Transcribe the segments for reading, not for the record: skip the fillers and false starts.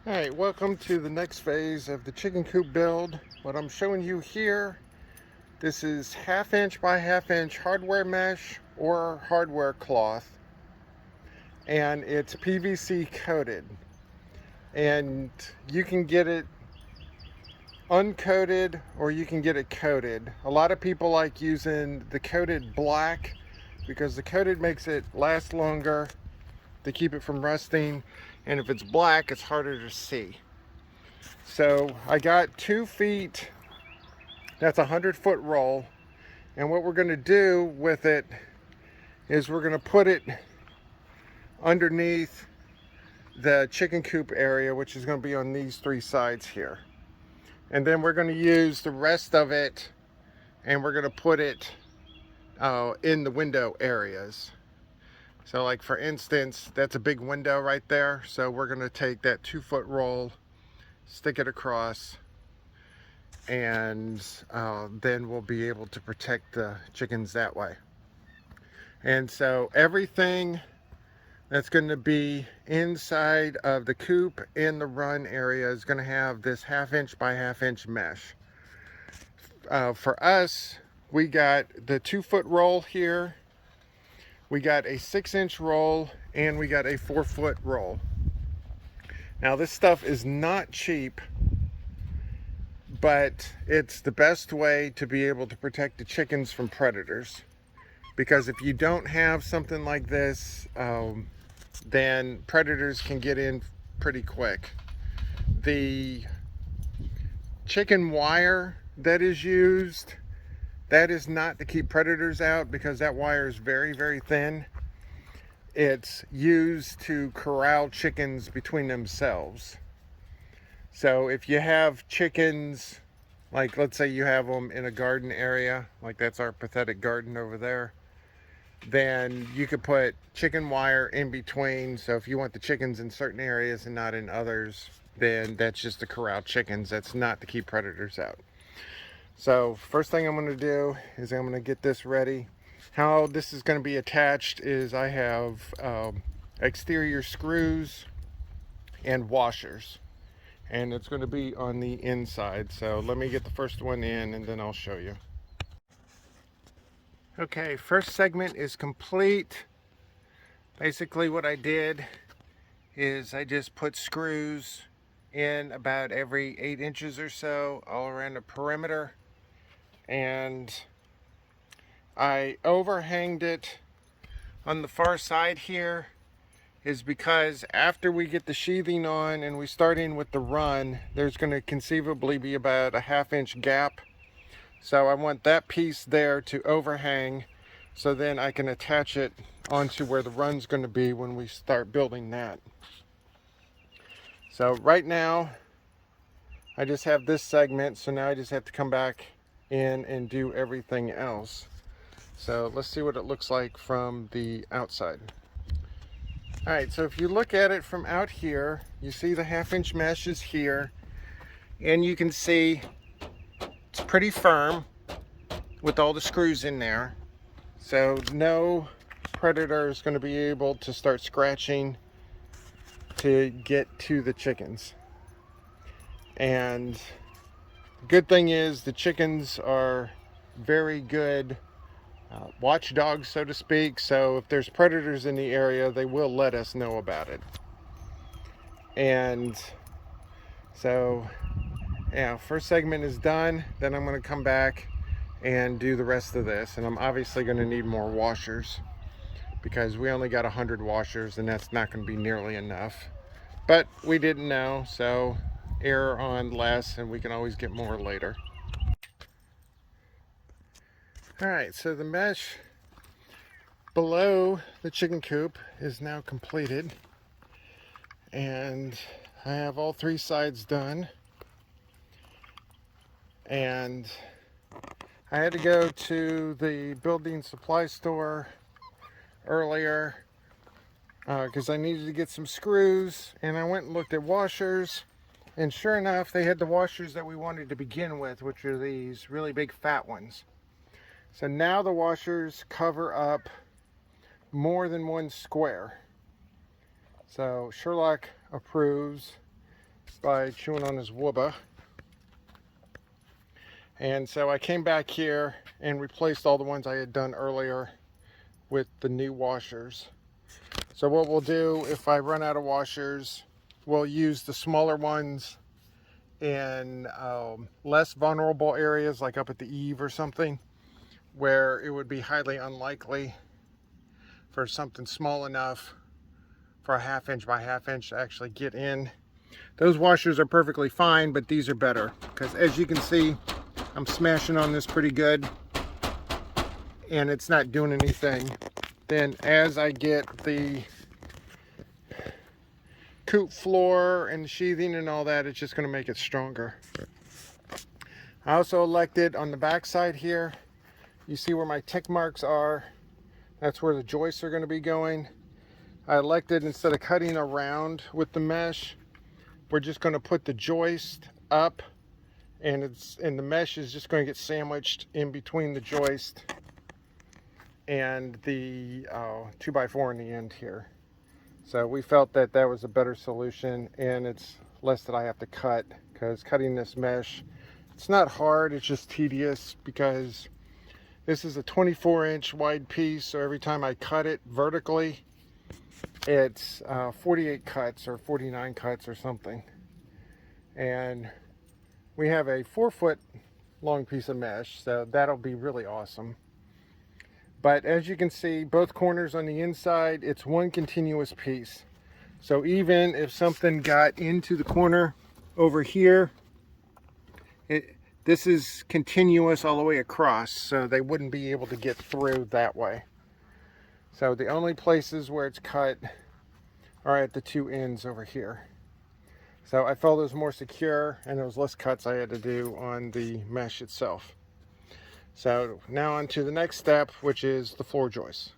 Alright, welcome to the next phase of the chicken coop build. What I'm showing you here, this is 1/2 inch by 1/2 inch hardware mesh or hardware cloth, and it's PVC coated, and you can get it uncoated or you can get it coated. A lot of people like using the coated black because the coated makes it last longer to keep it from rusting, and if it's black it's harder to see. So I got 2 feet, that's a 100-foot roll, and what we're going to do with it is we're going to put it underneath the chicken coop area, which is going to be on these 3 sides here, and then we're going to use the rest of it and we're going to put it in the window areas. So like for instance, that's a big window right there, so we're going to take that 2-foot roll, stick it across, and then we'll be able to protect the chickens that way. And so everything that's going to be inside of the coop in the run area is going to have this 1/2 inch by 1/2 inch mesh. For us, we got the 2-foot roll here, we got a 6-inch roll, and we got a 4-foot roll. Now this stuff is not cheap, but it's the best way to be able to protect the chickens from predators. Because if you don't have something like this, then predators can get in pretty quick. The chicken wire that is used, that is not to keep predators out because that wire is very, very thin. It's used to corral chickens between themselves. So if you have chickens, like let's say you have them in a garden area, like that's our pathetic garden over there, then you could put chicken wire in between. So if you want the chickens in certain areas and not in others, then that's just to corral chickens. That's not to keep predators out. So first thing I'm going to do is I'm going to get this ready. How this is going to be attached is I have exterior screws and washers, and it's going to be on the inside. So let me get the first one in and then I'll show you. Okay, first segment is complete. Basically what I did is I just put screws in about every 8 inches or so all around the perimeter, and I overhanged it on the far side here is because after we get the sheathing on and we start in with the run, there's going to conceivably be about a 1/2 inch gap. So I want that piece there to overhang, so then I can attach it onto where the run's going to be when we start building that. So right now I just have this segment, so now I just have to come back in and do everything else. So let's see what it looks like from the outside. Alright, so if you look at it from out here, you see the 1/2 inch mesh is here, and you can see it's pretty firm with all the screws in there. So no predator is going to be able to start scratching to get to the chickens. And the good thing is the chickens are very good watchdogs, so to speak. So if there's predators in the area, they will let us know about it. And so yeah, first segment is done. Then I'm going to come back and do the rest of this, and I'm obviously going to need more washers because we only got 100 washers and that's not going to be nearly enough, but we didn't know, so error on less, and we can always get more later. Alright, so the mesh below the chicken coop is now completed, and I have all 3 sides done. And I had to go to the building supply store earlier because I needed to get some screws, and I went and looked at washers, and sure enough they had the washers that we wanted to begin with, which are these really big fat ones. So now the washers cover up more than 1 square. So Sherlock approves, by chewing on his wubba. And so I came back here and replaced all the ones I had done earlier with the new washers. So what we'll do, if I run out of washers, we'll use the smaller ones in less vulnerable areas, like up at the eave or something, where it would be highly unlikely for something small enough for a 1/2 inch by 1/2 inch to actually get in. Those washers are perfectly fine, but these are better because, as you can see, I'm smashing on this pretty good and it's not doing anything. Then as I get the Coop floor and sheathing and all that, it's just going to make it stronger. I also elected on the back side here, you see where my tick marks are, that's where the joists are going to be going. I elected, instead of cutting around with the mesh, we're just going to put the joist up, and the mesh is just going to get sandwiched in between the joist and the 2x4 in the end here. So we felt that that was a better solution, and it's less that I have to cut, because cutting this mesh, it's not hard, it's just tedious, because this is a 24-inch wide piece, so every time I cut it vertically, it's 48 cuts or 49 cuts or something. And we have a 4-foot long piece of mesh, so that'll be really awesome. But as you can see, both corners on the inside, it's one continuous piece. So even if something got into the corner over here, this is continuous all the way across, so they wouldn't be able to get through that way. So the only places where it's cut are at the two ends over here. So I felt it was more secure, and there was less cuts I had to do on the mesh itself. So now on to the next step, which is the floor joists.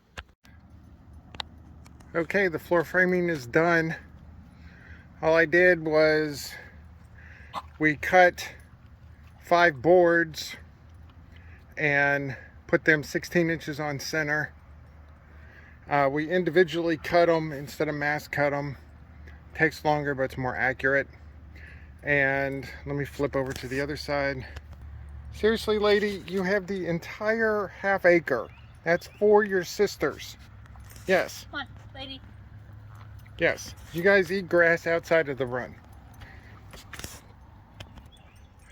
Okay, the floor framing is done. All I did was we cut 5 boards and put them 16 inches on center. We individually cut them instead of mass cut them. Takes longer, but it's more accurate. And let me flip over to the other side. Seriously, lady, you have the entire 1/2 acre. That's for your sisters. Yes. Come on, lady. Yes. You guys eat grass outside of the run.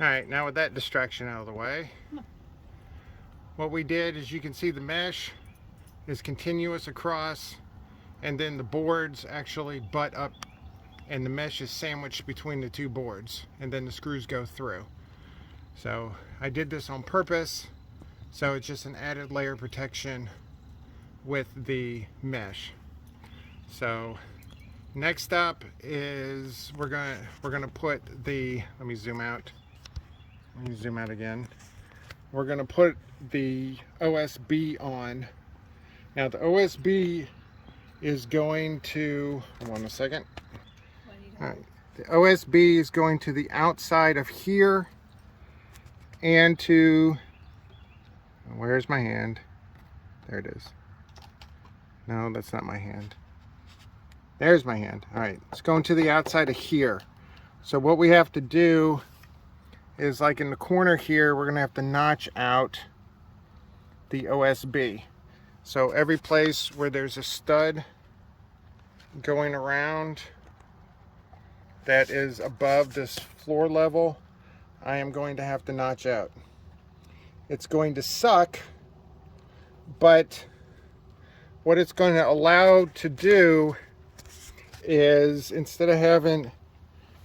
Alright, now with that distraction out of the way, what we did is, you can see the mesh is continuous across, and then the boards actually butt up, and the mesh is sandwiched between the 2 boards, and then the screws go through. So I did this on purpose, so it's just an added layer of protection with the mesh. So next up is we're gonna put the, let me zoom out. Let me zoom out again. We're gonna put the OSB on. Now the OSB is going to, hold on a second. All right. The OSB is going to the outside of here and to, where's my hand? There it is. No, that's not my hand. There's my hand. All right, it's going to the outside of here. So what we have to do is, like in the corner here, we're gonna have to notch out the OSB. So every place where there's a stud going around that is above this floor level, I am going to have to notch out. It's going to suck, but what it's going to allow to do is, instead of having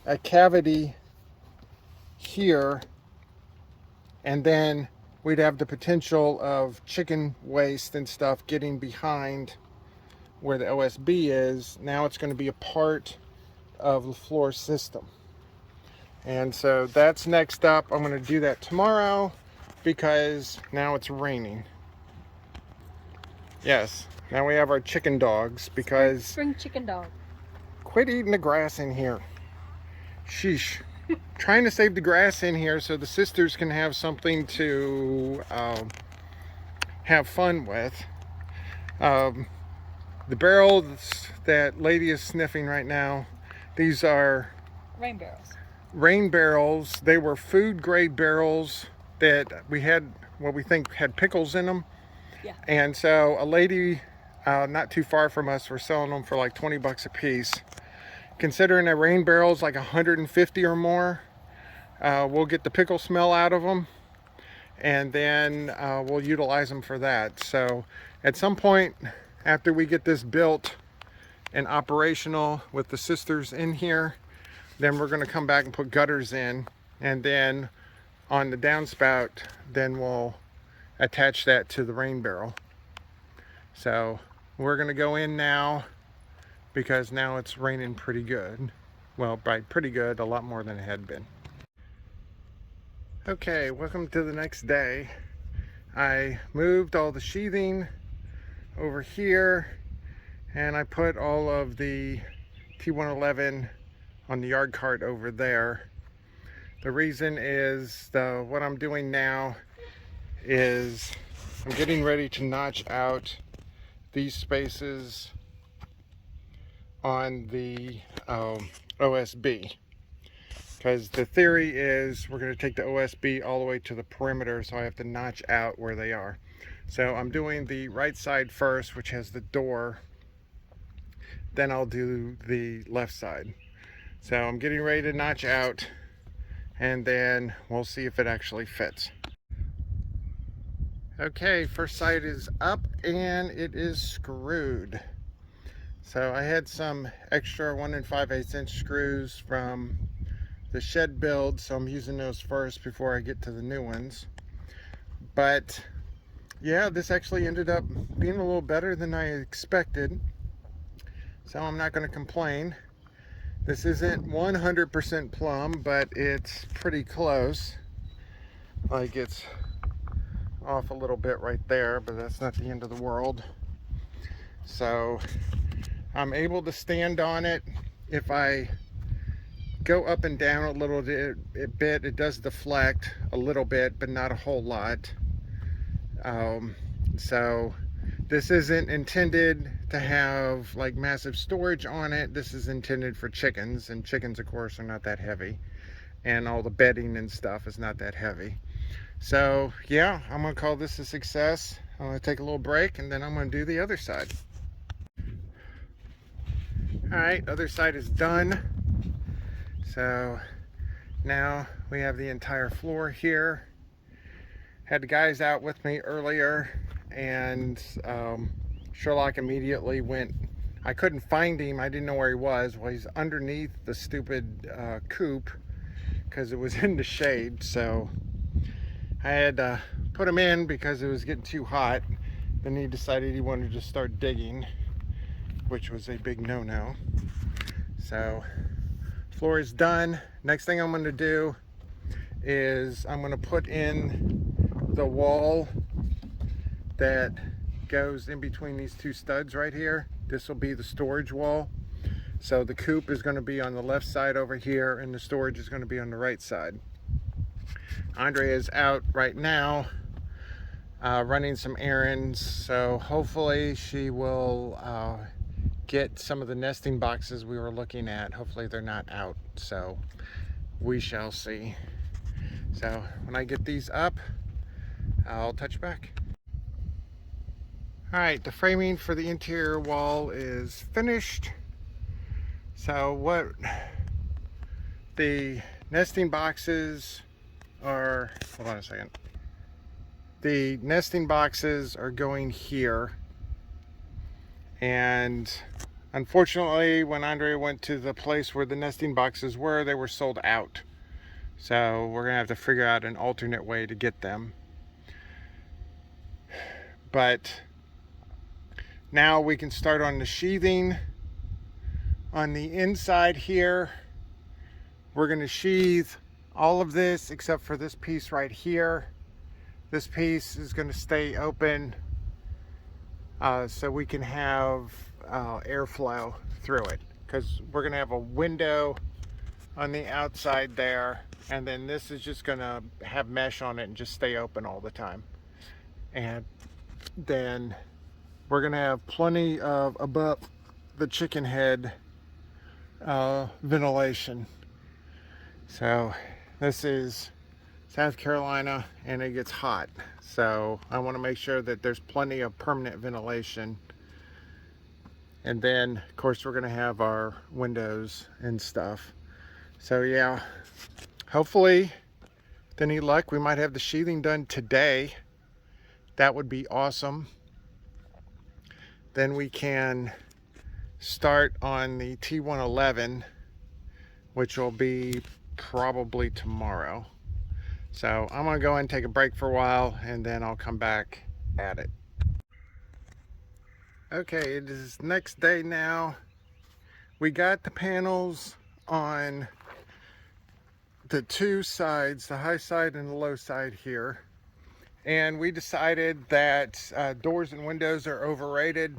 a cavity here, and then we'd have the potential of chicken waste and stuff getting behind where the OSB is, now it's going to be a part of the floor system. And so that's next up. I'm going to do that tomorrow because now it's raining. Yes, now we have our chicken dogs because... Spring chicken dog. Quit eating the grass in here. Sheesh. Trying to save the grass in here so the sisters can have something to have fun with. The barrels that lady is sniffing right now, these are Rain barrels. Rain barrels. They were food grade barrels that we had, what we think had pickles in them. Yeah. And so a lady not too far from us was selling them for like 20 bucks a piece. Considering a rain barrel is like 150 or more, we'll get the pickle smell out of them, and then we'll utilize them for that. So at some point after we get this built and operational with the sisters in here, then we're going to come back and put gutters in, and then on the downspout, then we'll attach that to the rain barrel. So we're going to go in now because now it's raining pretty good. Well, by pretty good, a lot more than it had been. Okay, welcome to the next day. I moved all the sheathing over here, and I put all of the T111 on the yard cart over there. The reason is what I'm doing now is I'm getting ready to notch out these spaces on the OSB, because the theory is we're going to take the OSB all the way to the perimeter, so I have to notch out where they are. So I'm doing the right side first, which has the door, then I'll do the left side. So I'm getting ready to notch out, and then we'll see if it actually fits. Okay, first side is up and it is screwed. So I had some extra 1 5/8 inch screws from the shed build, so I'm using those first before I get to the new ones. But yeah, this actually ended up being a little better than I expected, so I'm not going to complain. This isn't 100% plumb, but it's pretty close. Like, it's off a little bit right there, but that's not the end of the world. So I'm able to stand on it. If I go up and down a little bit, it does deflect a little bit, but not a whole lot. So this isn't intended to have like massive storage on it. This is intended for chickens, and chickens of course are not that heavy, and all the bedding and stuff is not that heavy. So yeah, I'm gonna call this a success. I'm gonna take a little break, and then I'm gonna do the other side. All right, other side is done. So now we have the entire floor here. Had the guys out with me earlier, and Sherlock immediately went. I couldn't find him. I didn't know where he was. Well, he's underneath the stupid coop because it was in the shade. So I had to put him in because it was getting too hot. Then he decided he wanted to start digging, which was a big no-no. So floor is done. Next thing I'm going to do is I'm going to put in the wall that goes in between these two studs right here. This will be the storage wall. So the coop is going to be on the left side over here, and the storage is going to be on the right side. Andrea is out right now running some errands, so hopefully she will get some of the nesting boxes we were looking at. Hopefully they're not out, so we shall see. So when I get these up, I'll touch back. All right, the framing for the interior wall is finished. So what the nesting boxes are, hold on a second. The nesting boxes are going here, and unfortunately when Andrea went to the place where the nesting boxes were, they were sold out. So we're gonna have to figure out an alternate way to get them. But now we can start on the sheathing. On the inside here, we're gonna sheathe all of this except for this piece right here. This piece is gonna stay open so we can have airflow through it, because we're gonna have a window on the outside there, and then this is just gonna have mesh on it and just stay open all the time. And then we're gonna have plenty of above the chicken head ventilation. So this is South Carolina and it gets hot. So I want to make sure that there's plenty of permanent ventilation. And then of course we're going to have our windows and stuff. So yeah, hopefully with any luck we might have the sheathing done today. That would be awesome. Then we can start on the T111, which will be probably tomorrow. So I'm gonna go ahead and take a break for a while and then I'll come back at it. Okay, it is next day now. We got the panels on the two sides, the high side and the low side here. And we decided that doors and windows are overrated.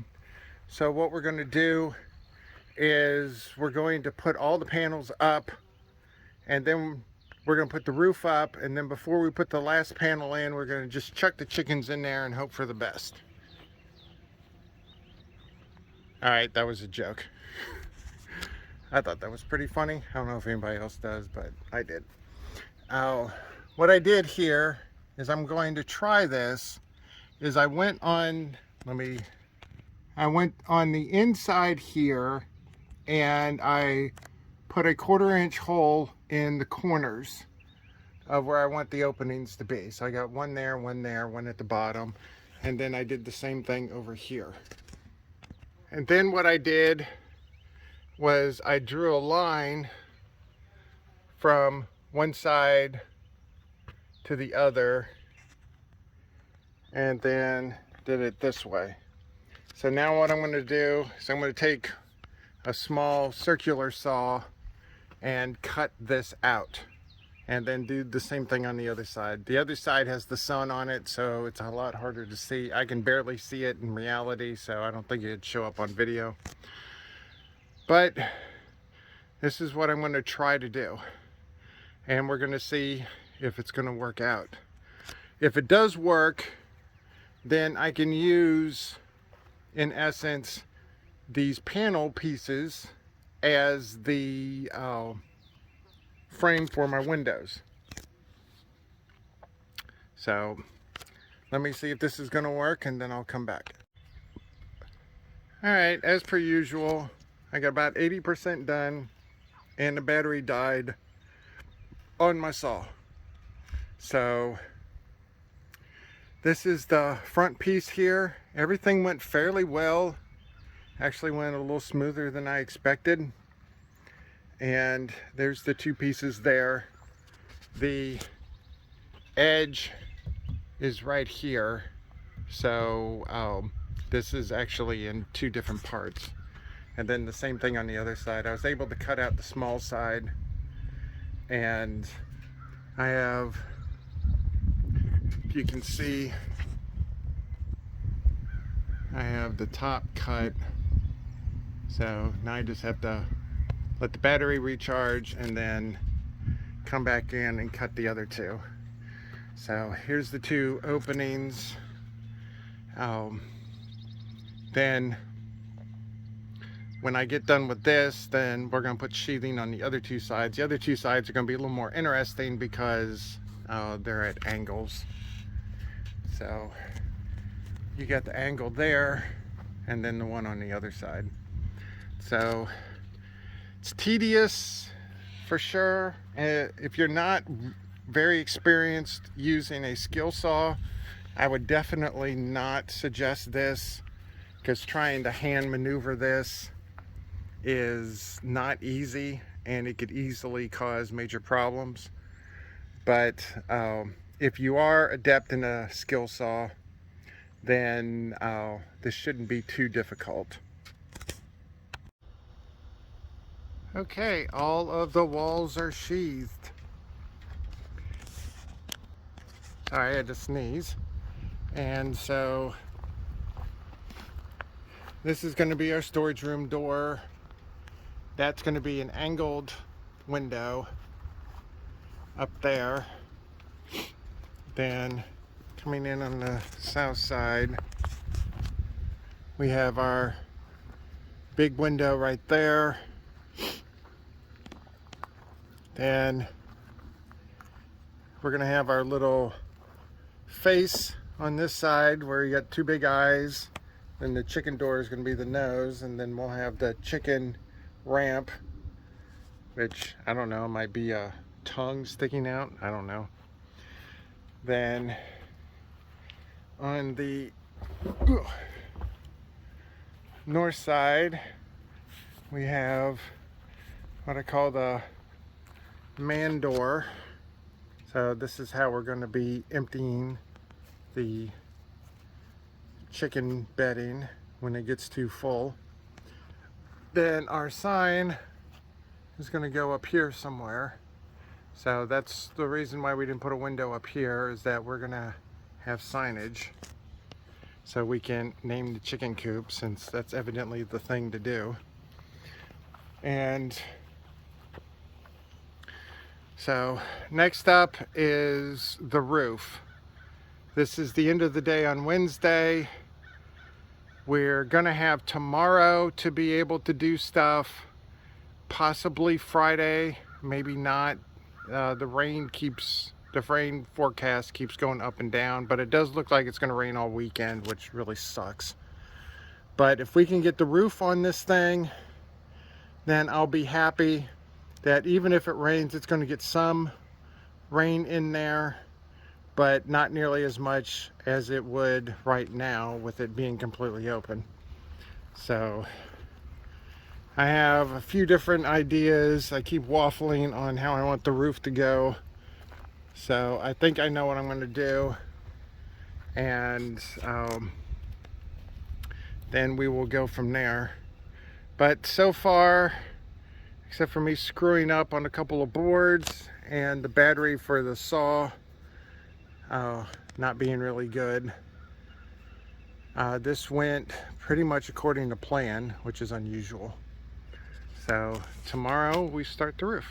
So what we're gonna do is we're going to put all the panels up, and then we're going to put the roof up, and then before we put the last panel in, we're going to just chuck the chickens in there and hope for the best. All right, that was a joke. I thought that was pretty funny. I don't know if anybody else does, but I did. What I did here is I'm going to try this. I went on the inside here and I put a 1/4 inch hole in the corners of where I want the openings to be. So I got one there, one at the bottom, and then I did the same thing over here. And then what I did was I drew a line from one side to the other and then did it this way. So now what I'm going to do is I'm going to take a small circular saw and cut this out and then do the same thing on the other side. The other side has the sun on it, so it's a lot harder to see. I can barely see it in reality, so I don't think it'd show up on video. But this is what I'm going to try to do, and we're going to see if it's going to work out. If it does work, then I can use, in essence, these panel pieces as the frame for my windows. So let me see if this is going to work and then I'll come back. All right, as per usual, I got about 80% done and the battery died on my saw. So this is the front piece here. Everything went fairly well. Actually went a little smoother than I expected. And there's the two pieces there. The edge is right here. So this is actually in two different parts. And then the same thing on the other side. I was able to cut out the small side. And I have, if you can see, I have the top cut. So now I just have to let the battery recharge and then come back in and cut the other two. So here's the two openings. Then when I get done with this, then we're going to put sheathing on the other two sides. The other two sides are going to be a little more interesting because they're at angles. So you got the angle there and then the one on the other side. So it's tedious for sure. If you're not very experienced using a skill saw, I would definitely not suggest this, because trying to hand maneuver this is not easy and it could easily cause major problems. But if you are adept in a skill saw, then this shouldn't be too difficult. Okay, all of the walls are sheathed. Sorry, I had to sneeze. And so this is going to be our storage room door. That's going to be an angled window up there. Then coming in on the south side, we have our big window right there. Then we're gonna have our little face on this side where you got two big eyes. Then the chicken door is gonna be the nose, and then we'll have the chicken ramp, which I don't know, might be a tongue sticking out, I don't know. Then on the north side, we have what I call the man door. So this is how we're going to be emptying the chicken bedding when it gets too full. Then our sign is going to go up here somewhere. So that's the reason why we didn't put a window up here, is that we're going to have signage so we can name the chicken coop, since that's evidently the thing to do. And so next up is the roof. This is the end of the day on Wednesday. We're gonna have tomorrow to be able to do stuff, possibly Friday, maybe not. The rain forecast keeps going up and down, but it does look like it's gonna rain all weekend, which really sucks. But if we can get the roof on this thing, then I'll be happy that even if it rains, it's gonna get some rain in there, but not nearly as much as it would right now with it being completely open. So I have a few different ideas. I keep waffling on how I want the roof to go. So I think I know what I'm going to do. And then we will go from there. But so far, except for me screwing up on a couple of boards and the battery for the saw not being really good, this went pretty much according to plan, which is unusual. So tomorrow we start the roof.